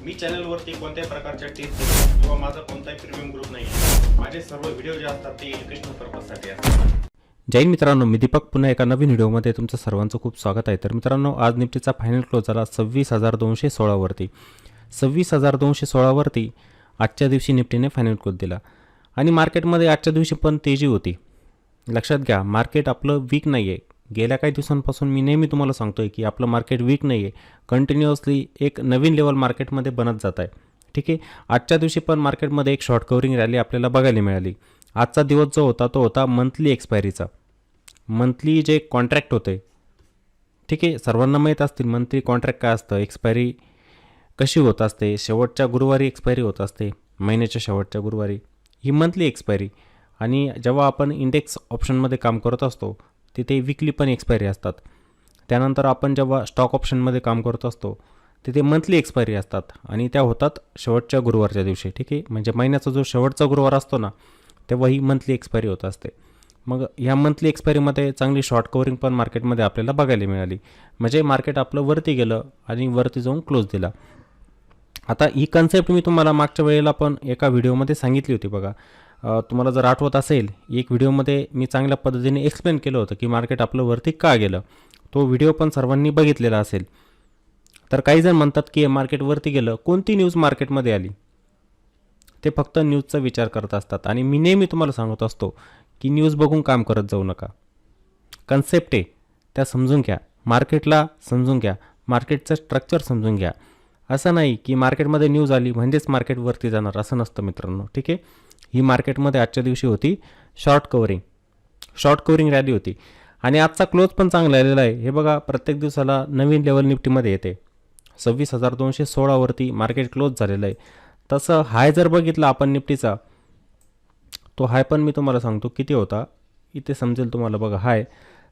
मी चॅनलवरती कोणत्याही प्रकारच्या टिप्स किंवा माझा कोणताही प्रीमियम ग्रुप नाही आहे. माझे सर्व व्हिडिओ जे असतात ते एज्युकेशनल पर्पजसाठी असतात. जय हिंद मित्रांनो, मी दीपक पुन्हा एका नवीन व्हिडिओमध्ये तुमचं सर्वांचं खूप स्वागत आहे. तर मित्रांनो, आज निफ्टीचा फायनल क्लोज झाला 26,216 वरती. 26,216 वरती आजच्या दिवशी निफ्टीने फायनल क्लोज दिला आणि मार्केटमध्ये आजच्या दिवशी पण तेजी होती. लक्षात घ्या, मार्केट आपलं वीक नाही आहे. गेल्या काही दिवसांपासून मी नेहमी तुम्हाला सांगतोय की आपलं मार्केट वीक नाही आहे. कंटिन्युअसली एक नवीन लेवल मार्केटमध्ये बनत जात आहे. ठीक आहे, आजच्या दिवशी पण मार्केटमध्ये एक शॉर्ट कव्हरिंग रॅली आपल्याला बघायला मिळाली. आजचा दिवस जो होता तो होता मंथली एक्सपायरीचा. मंथली जे कॉन्ट्रॅक्ट होते, ठीक आहे, सर्वांना माहीत असतील मंथली कॉन्ट्रॅक्ट काय असतं, एक्सपायरी कशी होत असते. शेवटच्या गुरुवारी एक्सपायरी होत असते, महिन्याच्या शेवटच्या गुरुवारी. ही मंथली एक्सपायरी. आणि जेव्हा आपण इंडेक्स ऑप्शनमध्ये काम करत असतो तिथे विकली पण एक्सपायरी असतात. त्यानंतर आपण जेव्हा स्टॉक ऑप्शनमध्ये काम करत असतो तिथे मंथली एक्सपायरी असतात आणि त्या होतात शेवटच्या गुरुवारच्या दिवशी. ठीक आहे, म्हणजे महिन्याचा जो शेवटचा गुरुवार असतो ना, तेव्हा ही मंथली एक्सपायरी होत असते. मग ह्या मंथली एक्सपायरीमध्ये चांगली शॉर्ट कव्हरिंग पण मार्केटमध्ये आपल्याला बघायला मिळाली. म्हणजे मार्केट आपलं वरती गेलं आणि वरती जाऊन क्लोज दिला. आता ही कन्सेप्ट मी तुम्हाला मागच्या वेळेला पण एका व्हिडिओमध्ये सांगितली होती बघा. तुम्हाला जर आठवत असेल, एक व्हिडिओमध्ये मी चांगल्या पद्धतीने एक्सप्लेन केलं होतं की मार्केट आपलं वरती का गेलं. तो व्हिडिओ पण सर्वांनी बघितलेला असेल. तर काही जण म्हणतात की मार्केट वरती गेलं, कोणती न्यूज मार्केटमध्ये आली, ते फक्त न्यूजचा विचार करत असतात. आणि मी नेहमी तुम्हाला सांगत असतो की न्यूज बघून काम करत जाऊ नका. कन्सेप्ट आहे त्या समजून घ्या, मार्केटला समजून घ्या, मार्केटचं स्ट्रक्चर समजून घ्या. असं नाही की मार्केटमध्ये न्यूज आली म्हणजेच मार्केट वरती जाणार, असं नसतं मित्रांनो. ठीक आहे, ही मार्केटमध्ये आजच्या दिवशी होती शॉर्ट कव्हरिंग रॅली होती. आणि आजचा क्लोज पण चांगला आलेला आहे. हे बघा, प्रत्येक दिवसाला नवीन लेवल निफ्टीमध्ये येते. 26,216 वरती मार्केट क्लोज झालेलं आहे. तसं हाय जर बघितला आपण निफ्टीचा, तो हाय पण मी तुम्हाला सांगतो किती होता, इथे समजेल तुम्हाला. बघा, हाय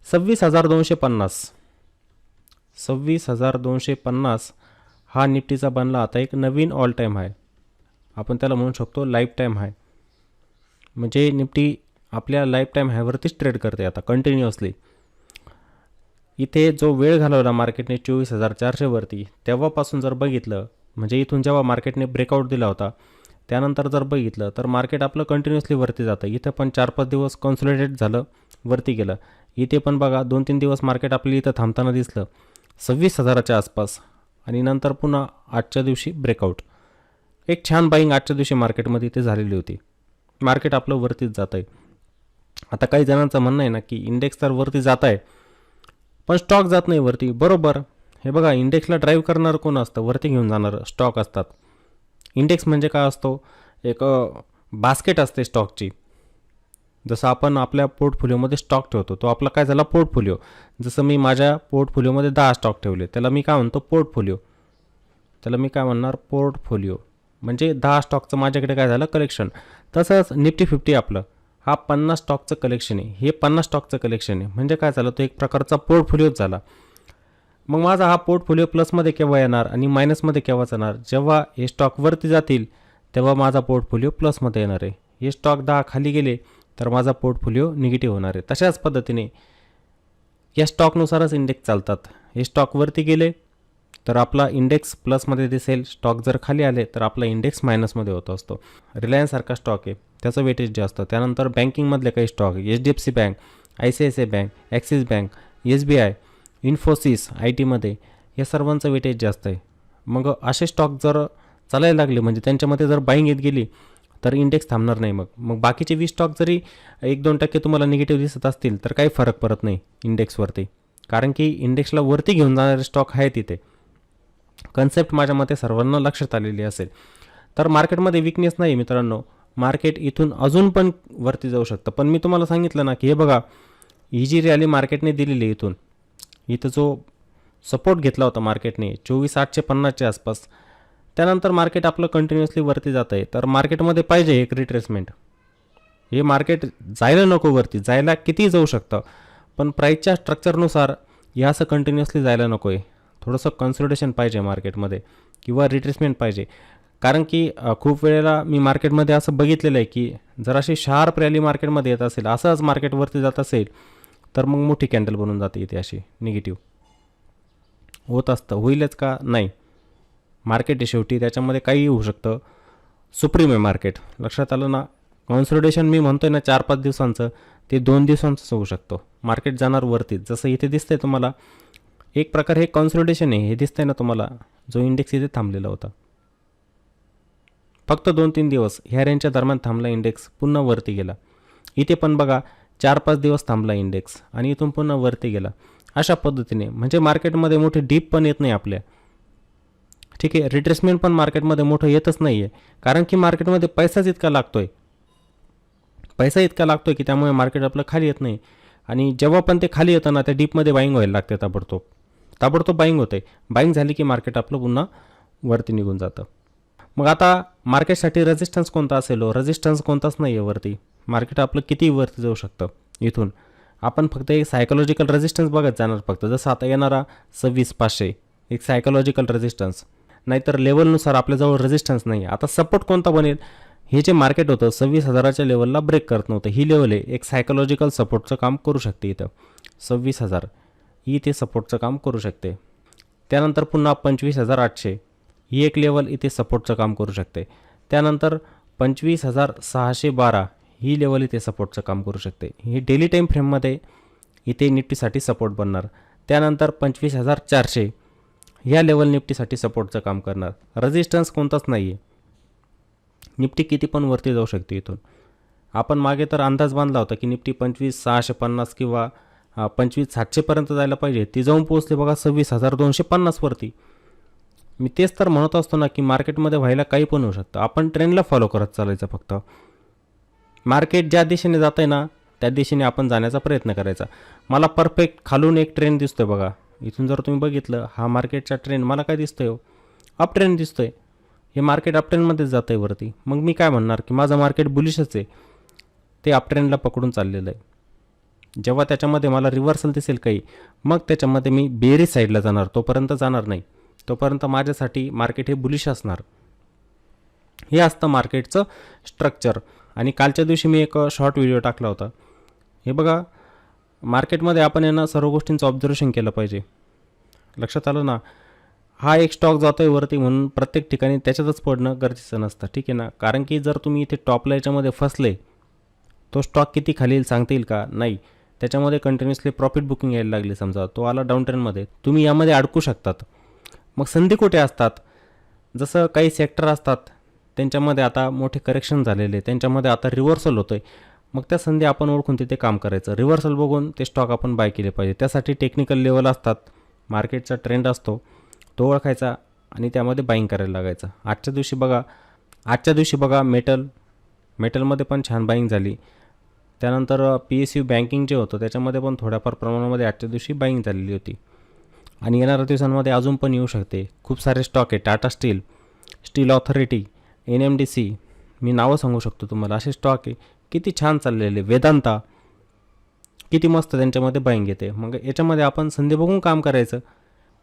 26,250. 26,250 हा निफ्टीचा बनला आता एक नवीन ऑल टाईम हाय. आपण त्याला म्हणू शकतो लाईफ टाईम हाय. म्हणजे निफ्टी आपल्या लाईफ टाईम हायवरतीच ट्रेड करते आता कंटिन्युअसली. इथे जो वेळ घालवला मार्केटने 24,400 वरती, तेव्हापासून जर बघितलं, म्हणजे इथून जेव्हा मार्केटने ब्रेकआउट दिला होता त्यानंतर जर बघितलं तर मार्केट आपलं कंटिन्युअसली वरती जातं. इथं पण 4-5 दिवस कॉन्सोलिडेट झालं, वरती गेलं. इथे पण बघा 2-3 दिवस मार्केट आपली इथं थांबताना दिसलं 26,000च्या आसपास. आणि नंतर पुन्हा आजच्या दिवशी ब्रेकआउट. एक छान बाईंग आजच्या दिवशी मार्केटमध्ये इथे झालेली होती. मार्केट आपलं वरतीच जात आहे. आता काही जणांचं म्हणणं आहे ना की इंडेक्स तर वरती जात आहे पण स्टॉक जात नाही वरती. बरोबर. हे बघा, इंडेक्सला ड्राईव्ह करणारं कोण असतं, वरती घेऊन जाणारं स्टॉक असतात. इंडेक्स म्हणजे काय असतो, एक बास्केट असते स्टॉकची. जसं आपण आपल्या पोर्टफोलिओमध्ये स्टॉक ठेवतो, तो आपला काय झाला पोर्टफोलिओ. जसं मी माझ्या पोर्टफोलिओमध्ये 10 स्टॉक ठेवले, त्याला मी काय म्हणतो पोर्टफोलिओ. त्याला मी काय म्हणणार पोर्टफोलिओ. म्हणजे 10 स्टॉकचं माझ्याकडे काय झालं कलेक्शन. तसंच निफ्टी 50 आपलं हा 50 स्टॉकचं कलेक्शन आहे. हे 50 स्टॉकचं कलेक्शन आहे. म्हणजे काय झालं, तो एक प्रकारचा पोर्टफोलिओच झाला. मग माझा हा पोर्टफोलिओ प्लसमध्ये केव्हा येणार आणि मायनसमध्ये केव्हा जाणार, जेव्हा हे स्टॉक वरती जातील तेव्हा माझा पोर्टफोलिओ प्लसमध्ये येणार आहे. हे स्टॉक 10 खाली गेले तर माझा पोर्टफोलिओ निगेटिव्ह होणार आहे. तशाच पद्धतीने या स्टॉकनुसारच इंडेक्स चालतात. हे स्टॉक वरती गेले तर आपला इंडेक्स प्लसमध्ये दिसेल, स्टॉक जर खाली आले तर आपला इंडेक्स मायनसमध्ये होत असतो. रिलायन्ससारखा स्टॉक आहे, त्याचं वेटेज जास्त. त्यानंतर बँकिंगमधले काही stock, HDFC bank, ICICI bank, axis bank, SBI, Infosys I टीमध्ये, या सर्वांचं वेटेज जास्त आहे. मग असे स्टॉक जर चालायला लागले म्हणजे त्यांच्यामध्ये जर बाईंग येत गेली तर इंडेक्स थांबणार नाही. मग बाकीचे 20 स्टॉक जरी 1-2% तुम्हाला निगेटिव्ह दिसत असतील तर काही फरक पडत नाही इंडेक्सवरती, कारण की इंडेक्सला वरती घेऊन जाणारे स्टॉक आहेत तिथे. कन्सेप्ट माझ्या मते सर्वांना लक्षात आलेली असेल. तर मार्केटमध्ये विकनेस नाही मित्रांनो. मार्केट इथून अजून पण वरती जाऊ शकतं. पण मी तुम्हाला सांगितलं ना की हे बघा, ही जी रॅली मार्केटने दिलेली इथं जो सपोर्ट घेतला होता मार्केटने 24,850च्या आसपास, त्यानंतर मार्केट आपलं कंटिन्युअसली वरती जात आहे. तर मार्केटमध्ये पाहिजे एक रिट्रेसमेंट. हे मार्केट जायला नको वरती, जायला कितीही जाऊ शकतं पण प्राईसच्या स्ट्रक्चरनुसार हे असं कंटिन्युअसली जायला नको आहे. थोडंसं कन्सोलिडेशन पाहिजे मार्केटमध्ये किंवा रिट्रेसमेंट पाहिजे. कारण की खूप वेळेला मी मार्केटमध्ये असं बघितलेलं आहे की जर अशी शार्प रॅली मार्केटमध्ये येत असेल, असंच मार्केटवरती जात असेल तर मग मोठी कॅन्डल बनून जाते इथे अशी निगेटिव्ह. होत असतं, होईलच का नाही. मार्केट आहे शेवटी, त्याच्यामध्ये काहीही होऊ शकतं. सुप्रीम आहे मार्केट, लक्षात आलं ना. कॉन्सोलिडेशन मी म्हणतोय ना 4-5 दिवसांचं, ते 2 दिवसांचंच होऊ शकतं. मार्केट जाणार वरतीच. जसं इथे दिसतंय तुम्हाला, एक प्रकार हे कॉन्सोलिडेशन आहे. हे दिसतंय ना तुम्हाला, जो इंडेक्स इथे थांबलेला होता, फक्त 2-3 दिवस ह्या रेंजच्या दरम्यान थांबला इंडेक्स, पुन्हा वरती गेला. इथे पण बघा 4-5 दिवस थांबला इंडेक्स आणि इथून पुन्हा वरती गेला. अशा पद्धतीने म्हणजे मार्केटमध्ये मोठी डीप पण येत नाही आपल्या, ठीक आहे. रिट्रेसमेंट पण मार्केटमध्ये मोठं येतच नाही आहे, कारण की मार्केटमध्ये पैसाच इतका लागतोय, पैसा इतका लागतोय की त्यामुळे मार्केट आपलं खाली येत नाही. आणि जेव्हा पण ते खाली येतं ना, त्या डीपमध्ये बाईंग व्हायला लागते, ताबडतोब बाईंग होते. बाईंग झाली की मार्केट आपलं पुन्हा वरती निघून जातं. मग आता मार्केटसाठी रेजिस्टन्स कोणता असेल? रेजिस्टन्स कोणताच नाही आहे वरती. मार्केट आपलं किती वरती जाऊ शकतं. इथून आपण फक्त एक सायकोलॉजिकल रेजिस्टन्स बघत जाणार फक्त. जसं आता येणारा 26,500 एक सायकोलॉजिकल रेजिस्टन्स, नाहीतर लेवलनुसार आपल्याजवळ रेजिस्टन्स नाही आहे. आता सपोर्ट कोणता बनेल? हे जे मार्केट होतं 26,000च्या लेवलला ब्रेक करत नव्हतं, ही लेवल आहे एक सायकोलॉजिकल सपोर्टचं काम करू शकते. इथं 26,000 ही ते सपोर्टचं काम करू शकते. त्यानंतर पुन्हा 25,800 ही एक लेवल इथे सपोर्टचं काम करू शकते. त्यानंतर 25,612 ही लेवल इथे सपोर्टचं काम करू शकते. ही डेली टाईम फ्रेममध्ये इथे निफ्टीसाठी सपोर्ट बनणार. त्यानंतर 25,400 ह्या लेवल निफ्टीसाठी सपोर्टचं काम करणार. रेजिस्टन्स कोणताच नाही आहे. निफ्टी किती पण वरती जाऊ शकते इथून. आपण मागे तर अंदाज बांधला होता की निफ्टी 25,650 किंवा 25,700पर्यंत जायला पाहिजे. ती जाऊन पोहोचली बघा 26,250 वरती. मी तेच तर म्हणत असतो ना की मार्केटमध्ये व्हायला काही पण होऊ शकतं. आपण ट्रेंडला फॉलो करत चालायचं फक्त. मार्केट ज्या दिशेने जात आहे ना, त्या दिशेने आपण जाण्याचा प्रयत्न करायचा. मला परफेक्ट खालून एक ट्रेंड दिसतोय बघा. इथून जर तुम्ही बघितलं, हा मार्केटचा ट्रेंड मला काय दिसतोय? अप ट्रेंड दिसतोय. हे मार्केट अप ट्रेंडमध्येच जातं आहे वरती. मग मी काय म्हणणार की माझं मार्केट बुलिशच आहे, ते अप ट्रेंडला पकडून चाललेलं आहे. जेव्हा त्याच्यामध्ये मला रिव्हर्सल दिसेल काही, मग त्याच्यामध्ये मी बेअरिश साईडला जाणार, तोपर्यंत जाणार नाही. तोपर्यंत माझ्यासाठी मार्केट हे बुलिश असणार. हे असतं मार्केटचं स्ट्रक्चर. आणि कालच्या दिवशी मी एक शॉर्ट व्हिडिओ टाकला होता. हे बघा, मार्केटमध्ये आपण यांना सर्व गोष्टींचं ऑब्झर्वेशन केलं पाहिजे. लक्षात आलं ना. हा एक स्टॉक जातो आहे वरती म्हणून प्रत्येक ठिकाणी त्याच्यातच पडणं गरजेचं नसतं, ठीक आहे ना. कारण की जर तुम्ही इथे टॉपला याच्यामध्ये फसले, तो स्टॉक किती खाली येईल सांगता येईल का? नाही. त्याच्यामध्ये कंटिन्युअसली प्रॉफिट बुकिंग यायला लागली, समजा तो आला डाऊन ट्रेंडमध्ये, तुम्ही यामध्ये अडकू शकतात. मग संधी कुठे असतात? जसं काही सेक्टर असतात त्यांच्यामध्ये आता मोठे करेक्शन झालेले, त्यांच्यामध्ये आता रिव्हर्सल होतं आहे. मग त्या संधी आपण ओळखून तिथे काम करायचं. रिव्हर्सल बघून ते स्टॉक आपण बाय केले पाहिजे. त्यासाठी टेक्निकल लेवल असतात, मार्केटचा ट्रेंड असतो, तो ओळखायचा आणि त्यामध्ये बाईंग करायला लागायचं. आजच्या दिवशी बघा मेटलमध्ये पण छान बाईंग झाली. त्यानंतर PSU बँकिंग जे होतं त्याच्यामध्ये पण थोड्याफार प्रमाणामध्ये आजच्या दिवशी बाईंग झालेली होती. आणि येणाऱ्या दिवसांमध्ये अजून पण येऊ शकते. खूप सारे स्टॉक आहे. Tata steel, steel authority, NMDC, मी नावं सांगू शकतो तुम्हाला, असे स्टॉक आहे किती छान चाललेले. वेदांता किती मस्त त्यांच्यामध्ये बाईंग येते. मग याच्यामध्ये आपण संधी बघून काम करायचं.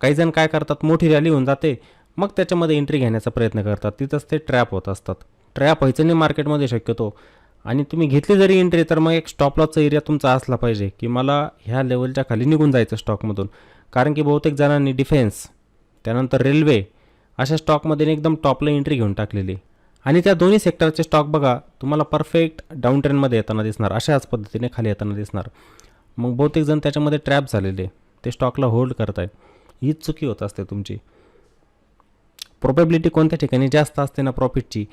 काही जण काय करतात, मोठी रॅली होऊन जाते, मग त्याच्यामध्ये एंट्री घेण्याचा प्रयत्न करतात. तिथंच ते ट्रॅप होत असतात. ट्रॅप व्हायचं नाही मार्केटमध्ये शक्यतो. आणि तुम्ही घेतली जरी एंट्री, तर मग एक स्टॉप लॉसचा एरिया तुमचा असला पाहिजे की मला ह्या लेवलच्या खाली निघून जायचं स्टॉकमधून. कारण की बहुतेक जणांनी डिफेन्स, त्यानंतर रेल्वे अशा स्टॉकमध्ये एकदम टॉपला एंट्री घेऊन टाकलेली. आणि त्या दोन्ही सेक्टरचे स्टॉक बघा तुम्हाला परफेक्ट डाऊन ट्रेंडमध्ये येताना दिसणार, अशाच पद्धतीने खाली येताना दिसणार. मग बहुतेक जण त्याच्यामध्ये ट्रॅप झालेले, ते स्टॉकला होल्ड करत आहेत. हीच चुकी होत असते तुमची. प्रोबॅबिलिटी कोणत्या ठिकाणी जास्त असते ना प्रॉफिटची,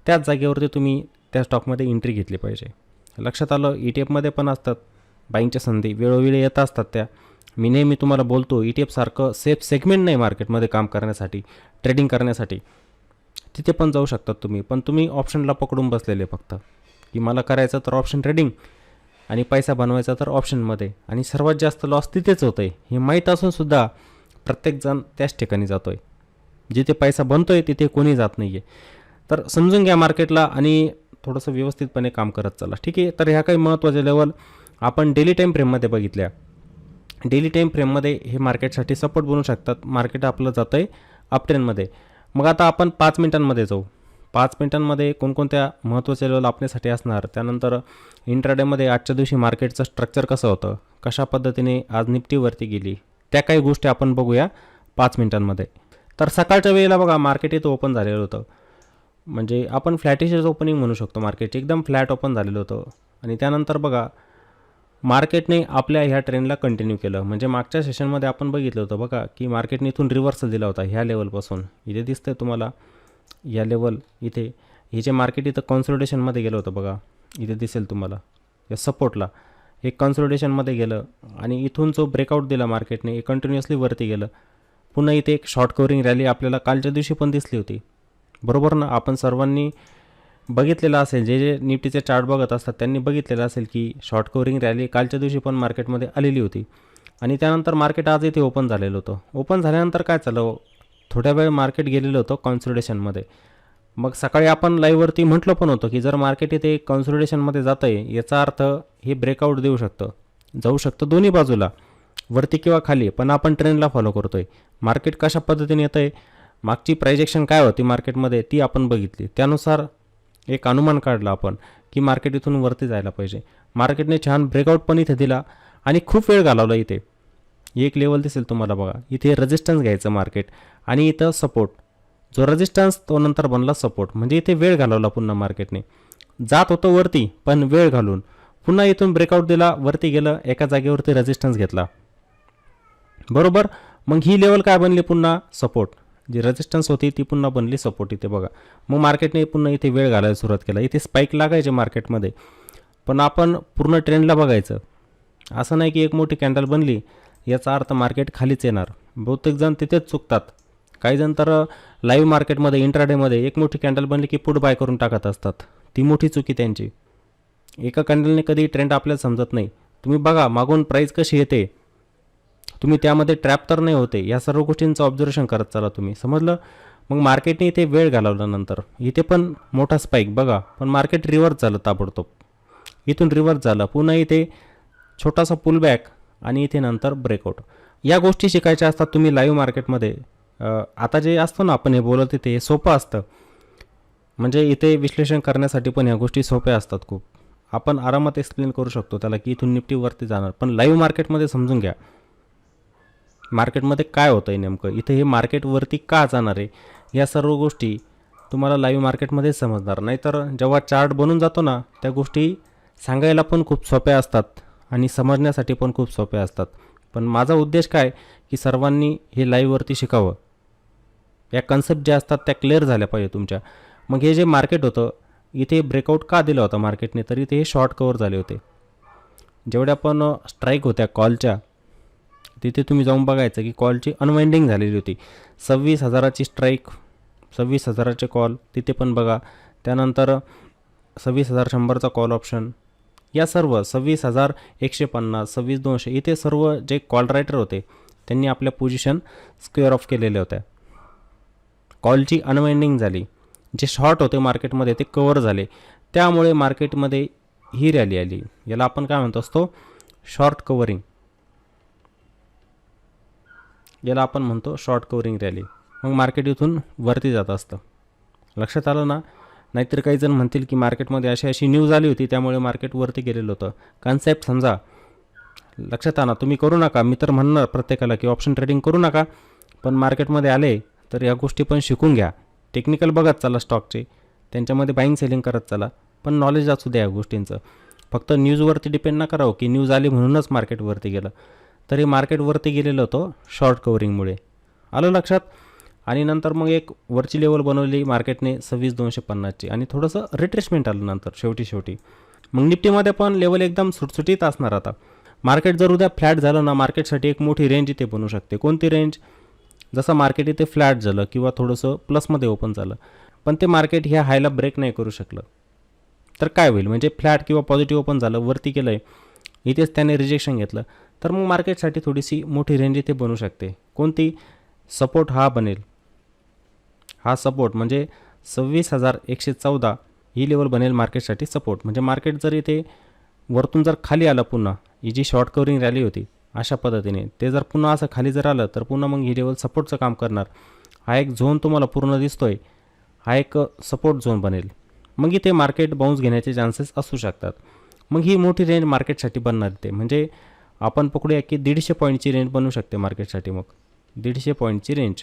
त्याच जागेवरती तुम्ही त्या स्टॉकमध्ये एंट्री घेतली पाहिजे. लक्षात आलं. ETF पण असतात बाईंगच्या संधी, वेळोवेळी येत असतात त्या. मी नेहमी तुम्हाला बोलतो, ETF सारखं सेफ सेगमेंट नाही मार्केटमध्ये काम करण्यासाठी, ट्रेडिंग करण्यासाठी. तिथे पण जाऊ शकतात तुम्ही, पण तुम्ही ऑप्शनला पकडून बसलेले फक्त की मला करायचं तर ऑप्शन ट्रेडिंग आणि पैसा बनवायचा तर ऑप्शनमध्ये. आणि सर्वात जास्त लॉस तिथेच होतं आहे हे माहीत असूनसुद्धा प्रत्येकजण त्याच ठिकाणी जातो आहे. जिथे पैसा बनतो आहे तिथे कोणी जात नाही आहे. तर समजून घ्या मार्केटला आणि थोडंसं व्यवस्थितपणे काम करत चला, ठीक आहे. तर ह्या काही महत्त्वाच्या लेवल आपण डेली टाईम फ्रेममध्ये बघितल्या. डेली टाईम फ्रेममध्ये हे मार्केटसाठी सपोर्ट बनू शकतात. मार्केट आपलं जातं आहे अप ट्रेंडमध्ये. मग आता आपण 5 मिनिटांमध्ये जाऊ. 5 मिनिटांमध्ये कोणकोणत्या महत्त्वाच्या लेवल आपल्यासाठी असणार, त्यानंतर इंट्राडेमध्ये आजच्या दिवशी मार्केटचं स्ट्रक्चर कसं होतं, कशा पद्धतीने आज निफ्टीवरती गेली, त्या काही गोष्टी आपण बघूया 5 मिनिटांमध्ये. तर सकाळच्या वेळेला बघा मार्केट इथं ओपन झालेलं होतं, म्हणजे आपण फ्लॅटिशच ओपनिंग म्हणू शकतो. मार्केट एकदम फ्लॅट ओपन झालेलं होतं आणि त्यानंतर बघा मार्केटने आपल्या ह्या ट्रेंडला कंटिन्यू केलं. म्हणजे मागच्या सेशनमध्ये आपण बघितलं होतं बघा की मार्केटने इथून रिव्हर्सल दिला होता ह्या लेवलपासून. इथे दिसतंय तुम्हाला या लेवल, इथे हे जे मार्केट इथं कॉन्सोलिडेशनमध्ये गेलं होतं बघा, इथे दिसेल तुम्हाला या सपोर्टला हे कॉन्सोलिडेशनमध्ये गेलं आणि इथून जो ब्रेकआउट दिला मार्केटने हे कंटिन्युअसली वरती गेलं. पुन्हा इथे एक शॉर्ट कवरिंग रॅली आपल्याला कालच्या दिवशी पण दिसली होती, बरोबर ना. आपण सर्वांनी बघितलेलं असेल, जे जे निफ्टीचे चार्ट बघत असतात त्यांनी बघितलेलं असेल की शॉर्ट कवरिंग रॅली कालच्या दिवशी पण मार्केटमध्ये आलेली होती. आणि त्यानंतर मार्केट आज इथे ओपन झालेलं होतं. ओपन झाल्यानंतर काय झालं, थोड्या वेळ मार्केट गेलेलं होतं कॉन्सोलिडेशनमध्ये. मग सकाळी आपण लाईव्हवरती म्हटलं पण होतं की जर मार्केट इथे कॉन्सोलिडेशनमध्ये जातं आहे याचा अर्थ हे ब्रेकआउट देऊ शकतं, जाऊ शकतं दोन्ही बाजूला, वरती किंवा खाली. पण आपण ट्रेंडला फॉलो करतो आहे. मार्केट कशा पद्धतीने येतं आहे, मागची प्रायजेक्शन काय होती मार्केटमध्ये ती आपण बघितली, त्यानुसार एक अनुमान काढला आपण की मार्केट इथून वरती जायला पाहिजे. मार्केटने छान ब्रेकआउट पण इथे दिला आणि खूप वेळ घालवला. इथे एक लेवल दिसेल तुम्हाला बघा, इथे रेजिस्टन्स घ्यायचं मार्केट आणि इथं सपोर्ट, जो रेजिस्टन्स तो नंतर बनला सपोर्ट. म्हणजे इथे वेळ घालवला पुन्हा मार्केटने, जात होतं वरती पण वेळ घालून पुन्हा इथून ब्रेकआउट दिला, वरती गेलं, एका जागेवरती रेजिस्टन्स घेतला, बरोबर. मग ही लेवल काय बनली, पुन्हा सपोर्ट. जी रेजिस्टन्स होती ती पुन्हा बनली सपोर्ट इथे बघा. मग मार्केटने पुन्हा इथे वेळ घालायला सुरुवात केला. इथे स्पाईक लागायचे मार्केटमध्ये, पण आपण पूर्ण ट्रेंडला बघायचं. असं नाही की एक मोठी कॅन्डल बनली याचा अर्थ मार्केट खालीच येणार. बहुतेक जण तिथेच चुकतात. काही जण तर लाईव्ह मार्केटमध्ये इंट्राडेमध्ये एक मोठी कॅन्डल बनली की पुट बाय करून टाकत असतात. ती मोठी चुकी त्यांची. एका कॅन्डलने कधी ट्रेंड आपल्याला समजत नाही. तुम्ही बघा मागून प्राईस कशी येते, तुम्ही त्यामध्ये ट्रॅप तर नाही होते, या सर्व गोष्टींचं ऑब्झर्वेशन करत चला तुम्ही, समजलं. मग मार्केटने इथे वेळ घालवला, नंतर इथे पण मोठा स्पाईक बघा, पण मार्केट रिव्हर्स झालं ताबडतोब. इथून रिव्हर्स झालं, पुन्हा इथे छोटासा पुलबॅक आणि इथे नंतर ब्रेकआउट. या गोष्टी शिकायच्या असतात तुम्ही लाईव्ह मार्केटमध्ये. आता जे असतं ना आपण हे बोलत तिथे हे सोपं असतं, म्हणजे इथे विश्लेषण करण्यासाठी पण ह्या गोष्टी सोप्या असतात खूप. आपण आरामात एक्सप्लेन करू शकतो त्याला की इथून निफ्टीवरती जाणार. पण लाईव्ह मार्केटमध्ये समजून घ्या मार्केटमध्ये काय होतं आहे नेमकं, इथे हे मार्केटवरती का जाणार आहे, या सर्व गोष्टी तुम्हाला लाईव्ह मार्केटमध्येच समजणार. नाहीतर जेव्हा चार्ट बनून जातो ना त्या गोष्टी सांगायला पण खूप सोप्या असतात आणि समजण्यासाठी पण खूप सोप्या असतात. पण माझा उद्देश काय की सर्वांनी हे लाईव्हवरती शिकावं, या कन्सेप्ट ज्या असतात त्या क्लिअर झाल्या पाहिजे तुमच्या. मग हे जे मार्केट होतं इथे ब्रेकआउट का दिलं होतं मार्केटने, तर इथे हे शॉर्ट कवर झाले होते. जेवढ्या पण स्ट्राईक होत्या कॉलच्या तिथे तुम्ही जाऊन बघायचं की कॉलची अनवाइंडिंग झालेली होती. 26,000ची स्ट्राईक, 26,000चे कॉल तिथे पण बघा. त्यानंतर 26,100चा कॉल ऑप्शन, या सर्व 26,150, 26,200 इथे सर्व जे कॉल रायटर होते त्यांनी आपल्या पोझिशन स्क्वेअर ऑफ केलेल्या होत्या. कॉलची अनवाइंडिंग झाली, जे शॉर्ट होते मार्केटमध्ये ते कवर झाले, त्यामुळे मार्केटमध्ये ही रॅली आली. याला आपण काय म्हणतो असतो, शॉर्ट कवरिंग. याला आपण म्हणतो शॉर्ट कवरिंग रॅली. मग मार्केट इथून वरती जात असतं. लक्षात आलं ना. नाहीतर काही जण म्हणतील की मार्केटमध्ये अशी न्यूज आली होती त्यामुळे मार्केट वरती गेलेलं होतं. कन्सेप्ट समजा, लक्षात आणा. तुम्ही करू नका, मी तर म्हणणार प्रत्येकाला की ऑप्शन ट्रेडिंग करू नका, पण मार्केटमध्ये आले तर या गोष्टी पण शिकून घ्या. टेक्निकल बघत चला स्टॉकचे, त्यांच्यामध्ये बाईंग सेलिंग करत चला, पण नॉलेज असू द्या या गोष्टींचं. फक्त न्यूजवरती डिपेंड नका राहू की न्यूज आली म्हणूनच मार्केट वरती गेलं. तरी मार्केट वरती गेलेलं होतं शॉर्ट कवरिंगमुळे, आलं लक्षात. आणि नंतर मग एक वरची लेवल बनवली मार्केटने 26,250ची आणि थोडंसं रिट्रेसमेंट आलं नंतर शेवटी. मग निफ्टीमध्ये पण लेवल एकदम सुटसुटीत असणार. आता मार्केट जर उद्या फ्लॅट झालं ना, मार्केटसाठी एक मोठी रेंज इथे बनू शकते. कोणती रेंज, जसं मार्केट इथे फ्लॅट झालं किंवा थोडंसं प्लसमध्ये ओपन झालं, पण ते मार्केट ह्या हायला ब्रेक नाही करू शकलं तर काय होईल, म्हणजे फ्लॅट किंवा पॉझिटिव्ह ओपन झालं, वरती गेलं आहे, इथेच त्याने रिजेक्शन घेतलं, तर मग मार्केटसाठी थोडीशी मोठी रेंज इथे बनू शकते. कोणती, सपोर्ट हा बनेल. हा सपोर्ट म्हणजे 26,114 ही लेवल बनेल मार्केटसाठी सपोर्ट. म्हणजे मार्केट जर इथे वरतून जर खाली आलं, पुन्हा ही जी शॉर्ट कवरिंग रॅली होती अशा पद्धतीने ते जर पुन्हा असं खाली जर आलं तर पुन्हा मग ही लेवल सपोर्टचं काम करणार. हा एक झोन तुम्हाला पूर्ण दिसतोय, हा एक सपोर्ट झोन बनेल. मग इथे मार्केट बाउन्स घेण्याचे चान्सेस असू शकतात. मग ही मोठी रेंज मार्केटसाठी बनणार ते, म्हणजे आपण पकडूया की 150 पॉईंटची रेंज बनू शकते मार्केटसाठी. मग 150 पॉईंटची रेंज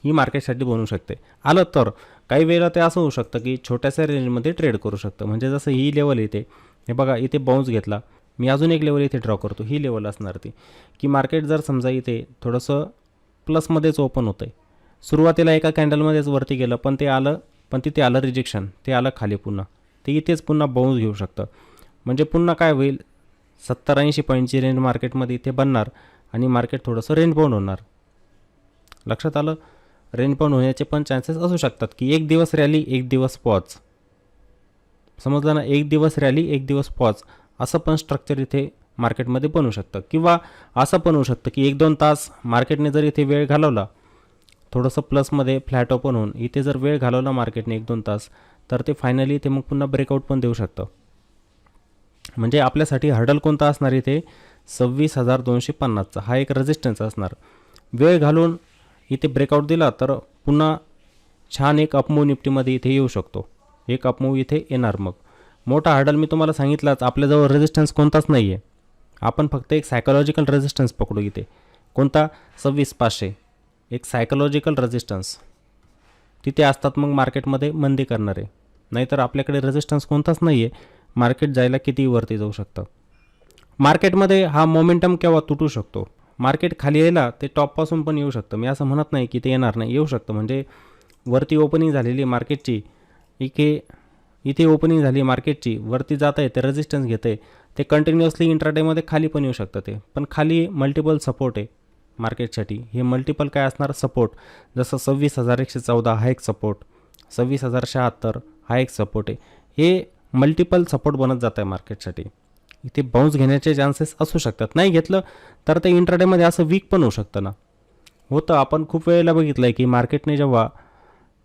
ही मार्केटसाठी बनू शकते. आलं तर काही वेळेला ते असं होऊ शकतं की छोट्याशा रेंजमध्ये ट्रेड करू शकतं. म्हणजे जसं ही लेवल येते, हे बघा इथे बाउन्स घेतला, मी अजून एक लेवल इथे ड्रॉ करतो, ही लेवल असणार ती की मार्केट जर समजा इथे थोडंसं प्लसमध्येच ओपन होतं आहे, सुरुवातीला एका कॅन्डलमध्येच वरती गेलं पण ते आलं, पण तिथे आलं रिजेक्शन, ते आलं खाली पुन्हा, ते इथेच पुन्हा बाउन्स घेऊ शकतं. म्हणजे पुन्हा काय होईल, 70-80 पॉईंटची रेंज मार्केटमध्ये इथे बनणार आणि मार्केट थोडंसं रेंज बाउंड होणार. लक्षात आलं, रेंज बाउंड होण्याचे पण चान्सेस असू शकतात की एक दिवस रॅली एक दिवस पॉज, समजलं ना, एक दिवस रॅली एक दिवस पॉज असं पण स्ट्रक्चर इथे मार्केटमध्ये बनू शकतं. किंवा असं पण होऊ शकतं की 1-2 तास मार्केटने जर इथे वेळ घालवला, थोडंसं प्लसमध्ये फ्लॅट ओपन होऊन इथे जर वेळ घालवला मार्केटने 1-2 तास, तर ते फायनली ते मग पुन्हा ब्रेकआउट पण देऊ शकतं. म्हणजे आपल्यासाठी हर्डल कोणता असणार इथे, 26,250चा हा एक रेजिस्टन्स असणार. वेळ घालून इथे ब्रेकआउट दिला तर पुन्हा छान एक अपमूव निफ्टीमध्ये इथे येऊ शकतो, एक अपमूव इथे येणार. मग मोठा हर्डल मी तुम्हाला सांगितलाच, आपल्याजवळ रेजिस्टन्स कोणताच नाही आहे, आपण फक्त एक सायकोलॉजिकल रेजिस्टन्स पकडू इथे. कोणता, 26,500, एक सायकोलॉजिकल रेजिस्टन्स तिथे असतात. मग मार्केटमध्ये मंदी करणार आहे, नाहीतर आपल्याकडे रेजिस्टन्स कोणताच नाही आहे, मार्केट जायला किती वरती जाऊ शकतं. मार्केटमध्ये हा मोमेंटम केव्हा तुटू शकतो, मार्केट खाली यायला ते टॉपपासून पण येऊ शकतं. मी असं म्हणत नाही की ते येणार नाही, येऊ शकतं. म्हणजे वरती ओपनिंग झालेली मार्केटची, इथे ओपनिंग झाली मार्केटची, वरती जात आहे, ते रेजिस्टन्स घेतं आहे, ते कंटिन्युअसली इंट्राडेमध्ये खाली पण येऊ शकतं. ते पण खाली मल्टिपल सपोर्ट आहे मार्केटसाठी. हे मल्टिपल काय असणार, सपोर्ट. जसं 26,114 हा एक सपोर्ट, 26,076 हा एक सपोर्ट आहे. हे मल्टिपल सपोर्ट बनत जात आहे मार्केटसाठी. इथे बाउन्स घेण्याचे चान्सेस असू शकतात. नाही घेतलं तर ते इंट्राडेमध्ये असं वीक पण होऊ शकतं ना, होतं. आपण खूप वेळेला बघितलं आहे की मार्केटने जेव्हा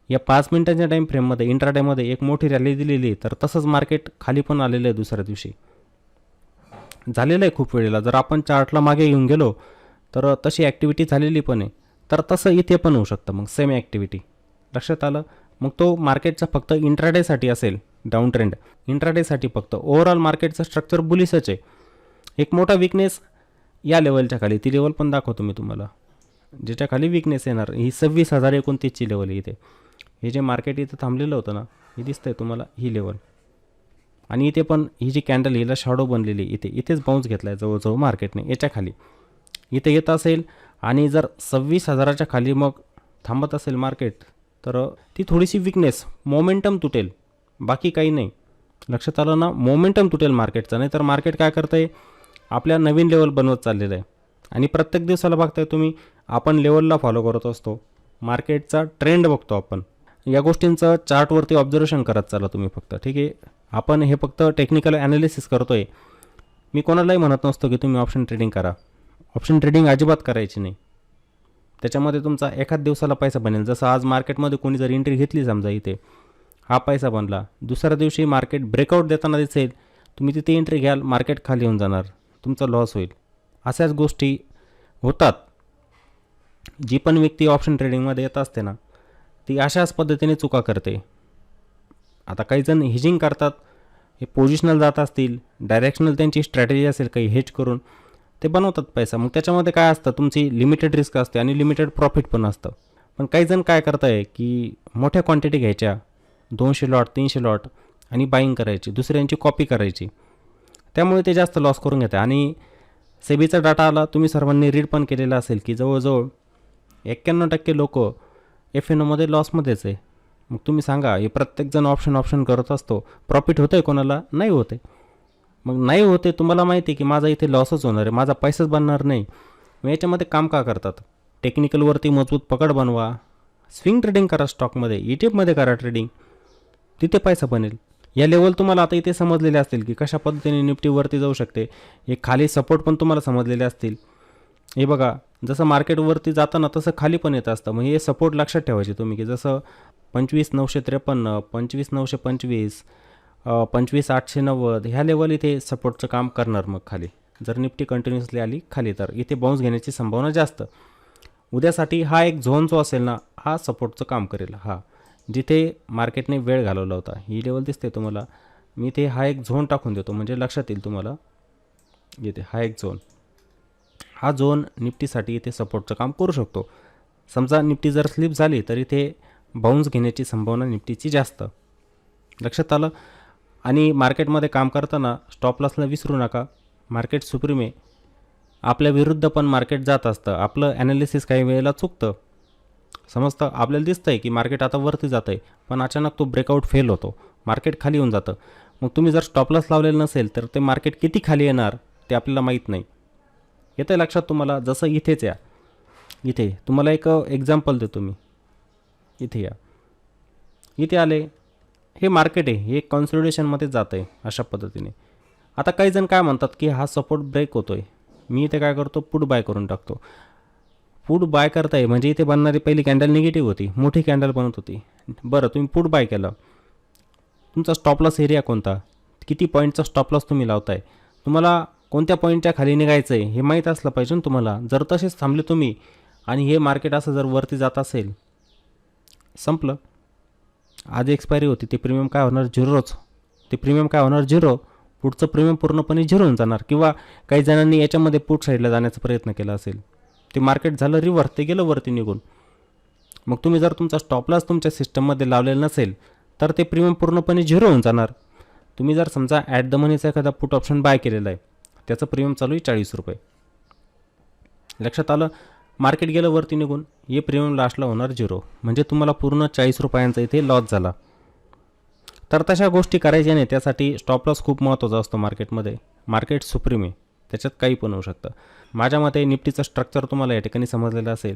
या 5 मिनिटांच्या टाईम फ्रेममध्ये इंट्राडेमध्ये एक मोठी रॅली दिलेली, तर तसंच मार्केट खाली पण आलेलं आहे दुसऱ्या दिवशी, झालेलं आहे खूप वेळेला. जर आपण चार्टला मागे घेऊन गेलो तर तशी ॲक्टिव्हिटी झालेली पण आहे. तर तसं इथे पण होऊ शकतं मग सेम ॲक्टिव्हिटी. लक्षात आलं. मग तो मार्केटचा फक्त इंट्राडेसाठी असेल डाऊन ट्रेंड, इंट्राडेसाठी फक्त. ओव्हरऑल मार्केटचं स्ट्रक्चर बुलिशच आहे. एक मोठा विकनेस या लेवलच्या खाली, ती लेवल पण दाखवतो मी तुम्हाला, ज्याच्या खाली विकनेस येणार. ही 26,029ची लेवल आहे इथे. हे जे मार्केट इथं थांबलेलं होतं ना, हे दिसतंय तुम्हाला, ही लेवल. आणि इथे पण ही जी कॅन्डल हिला शॅडो बनलेली, इथेच बाउन्स घेतला आहे जवळजवळ मार्केटने, याच्या खाली इथे येत असेल आणि जर 26,000च्या खाली मग थांबत असेल मार्केट, तर ती थोडीशी विकनेस, मोमेंटम तुटेल, बाकी काही नाही. लक्षात आलं ना, मोमेंटम तुटेल मार्केटचा. नाही तर मार्केट काय करतं आहे, आपल्या नवीन लेवल बनवत चाललेलं आहे. आणि प्रत्येक दिवसाला बघताय तुम्ही, आपण लेवलला फॉलो करत असतो, मार्केटचा ट्रेंड बघतो आपण. या गोष्टींचं चार्टवरती ऑब्झर्वेशन करत चाला तुम्ही फक्त, ठीक आहे. आपण हे फक्त टेक्निकल ॲनालिसिस करतो आहे. मी कोणालाही म्हणत नसतो की तुम्ही ऑप्शन ट्रेडिंग करा, ऑप्शन ट्रेडिंग अजिबात करायची नाही. त्याच्यामध्ये तुमचा एखाद दिवसाला पैसा बनेल. जसं आज मार्केटमध्ये कोणी जर एंट्री घेतली समजा, इथे हा पैसा बनला, दुसऱ्या दिवशी मार्केट ब्रेकआउट देताना दिसेल, तुम्ही तिथे एंट्री घ्याल, मार्केट खाली येऊन जाणार, तुमचा लॉस होईल. अशाच गोष्टी होतात. जी पण व्यक्ती ऑप्शन ट्रेडिंगमध्ये येत असते ना, ती अशाच पद्धतीने चुका करते. आता काही जण हेजिंग करतात, हे पोझिशनल जात असतील, डायरेक्शनल त्यांची स्ट्रॅटेजी असेल काही हेज करून ते बनवतात पैसा. मग त्याच्यामध्ये काय असतं, तुमची लिमिटेड रिस्क असते आणि लिमिटेड प्रॉफिट पण असतं. पण काही जण काय करत आहे की मोठ्या क्वांटिटी घ्यायच्या, 200 लॉट 300 लॉट, आणि बाईंग करायची, दुसऱ्यांची कॉपी करायची, त्यामुळे ते जास्त लॉस करून घेते. आणि सेबीचा डाटा आला, तुम्ही सर्वांनी रीड पण केलेला असेल की जवळजवळ 91% लोक FNOमध्ये लॉसमध्येच आहे. मग तुम्ही सांगा, हे प्रत्येकजण ऑप्शन करत असतो, प्रॉफिट होतं आहे कोणाला, नाही होते. मग नाही होते, तुम्हाला माहिती आहे की माझा इथे लॉसच होणार आहे, माझा पैसाच बनणार नाही. मग याच्यामध्ये काम का करतात, टेक्निकलवरती मजबूत पकड बनवा, स्विंग ट्रेडिंग करा, स्टॉकमध्ये ETF करा ट्रेडिंग, तिथे पैसा बनेल. या लेवल तुम्हाला आता इथे समजलेले असतील की कशा पद्धतीने निफ्टीवरती जाऊ शकते. हे खाली सपोर्ट पण तुम्हाला समजलेले असतील. हे बघा, जसं मार्केटवरती जाताना तसं खाली पण येत असतं. मग हे सपोर्ट लक्षात ठेवायचे तुम्ही की जसं 25,953, 25,925, 25,890 ह्या लेवल इथे सपोर्टचं काम करणार. मग खाली जर निफ्टी कंटिन्युअसली आली खाली, तर इथे बाउन्स घेण्याची संभावना जास्त. उद्यासाठी हा एक झोन जो असेल ना, हा सपोर्टचं काम करेल. हा जिथे मार्केटने वेळ घालवला होता, ही लेवल दिसते तुम्हाला, मी इथे हा एक झोन टाकून देतो म्हणजे लक्षात येईल तुम्हाला. येते हा एक झोन, हा झोन निफ्टीसाठी इथे सपोर्टचं काम करू शकतो. समजा निफ्टी जर स्लिप झाली तर इथे बाउन्स घेण्याची संभावना निफ्टीची जास्त. लक्षात आलं. आणि मार्केटमध्ये काम करताना स्टॉप लॉसला विसरू नका. मार्केट सुप्रीम आहे, आपल्या विरुद्ध पण मार्केट जात असतं. आपलं ॲनालिसिस काही वेळेला चुकतं. समजतं, आपल्याला दिसतं आहे की मार्केट आता वरती जातं आहे, पण अचानक तो ब्रेकआउट फेल होतो, मार्केट खाली येऊन जातं. मग तुम्ही जर स्टॉप लॉस लावलेलं नसेल तर ते मार्केट किती खाली येणार ते आपल्याला माहीत नाही. येतं आहे लक्षात तुम्हाला. जसं इथेच या, इथे तुम्हाला एक एक्झाम्पल देतो मी. इथे या, इथे आले, हे मार्केट आहे, हे कॉन्सोलिडेशनमध्ये जातं आहे अशा पद्धतीने. आता काही जण काय म्हणतात की हा सपोर्ट ब्रेक होतो आहे, मी इथे काय करतो, पुट बाय करून टाकतो. पुट बाय करताय म्हणजे इथे बनणारी पहिली कॅन्डल निगेटिव्ह होती, मोठी कॅन्डल बनत होती. बरं, तुम्ही पुट बाय केलं, तुमचा स्टॉप लॉस एरिया कोणता, किती पॉईंटचा स्टॉप लॉस तुम्ही लावताय, तुम्हाला कोणत्या पॉईंटच्या खाली निघायचं आहे हे माहीत असलं पाहिजे ना तुम्हाला. जर तसेच थांबले तुम्ही आणि हे मार्केट असं जर वरती जात असेल, संपलं. आज एक्सपायरी होती, ते प्रीमियम काय होणार, झिरोच. ते प्रीमियम काय होणार, झिरो. पुढचं प्रीमियम पूर्णपणे झिरो होऊन जाणार. किंवा काही जणांनी याच्यामध्ये पुट साईडला जाण्याचा प्रयत्न केला असेल, ते मार्केट झालं रिव्हर्स, ते गेलं वरती निघून. मग तुम्ही जर तुमचा स्टॉप लॉस तुमच्या सिस्टममध्ये लावलेला नसेल तर ते प्रीमियम पूर्णपणे झिरो होऊन जाणार. तुम्ही जर समजा ॲट द मनीचा एखादा पुट ऑप्शन बाय केलेला आहे, त्याचं प्रीमियम चालू आहे 40 रुपये. लक्षात आलं. मार्केट गेलं वरती निघून, हे प्रीमियम लास्टला होणार झिरो, म्हणजे तुम्हाला पूर्ण 40 रुपयांचा इथे लॉस झाला. तर तशा गोष्टी करायच्या नाही. त्यासाठी स्टॉप लॉस खूप महत्त्वाचा असतो मार्केटमध्ये. मार्केट सुप्रीम आहे, त्याच्यात काही पण होऊ शकतं. माझ्या मते निफ्टीचं स्ट्रक्चर तुम्हाला या ठिकाणी समजलेलं असेल.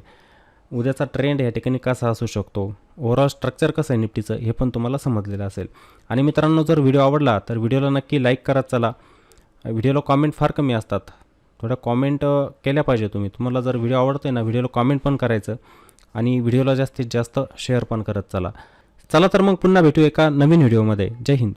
उद्याचा ट्रेंड या ठिकाणी कसा असू शकतो, ओव्हरऑल स्ट्रक्चर कसं आहे निफ्टीचं हे पण तुम्हाला समजलेलं असेल. आणि मित्रांनो, जर व्हिडिओ आवडला तर व्हिडिओला नक्की लाईक करत चला. व्हिडिओला कॉमेंट फार कमी असतात, थोड्या कॉमेंट केल्या पाहिजे तुम्ही. तुम्हाला जर व्हिडिओ आवडतो आहे ना, व्हिडिओला कॉमेंट पण करायचं आणि व्हिडिओला जास्तीत जास्त शेअर पण करत चला. चला तर मग पुन्हा भेटू एका नवीन व्हिडिओमध्ये. जय हिंद.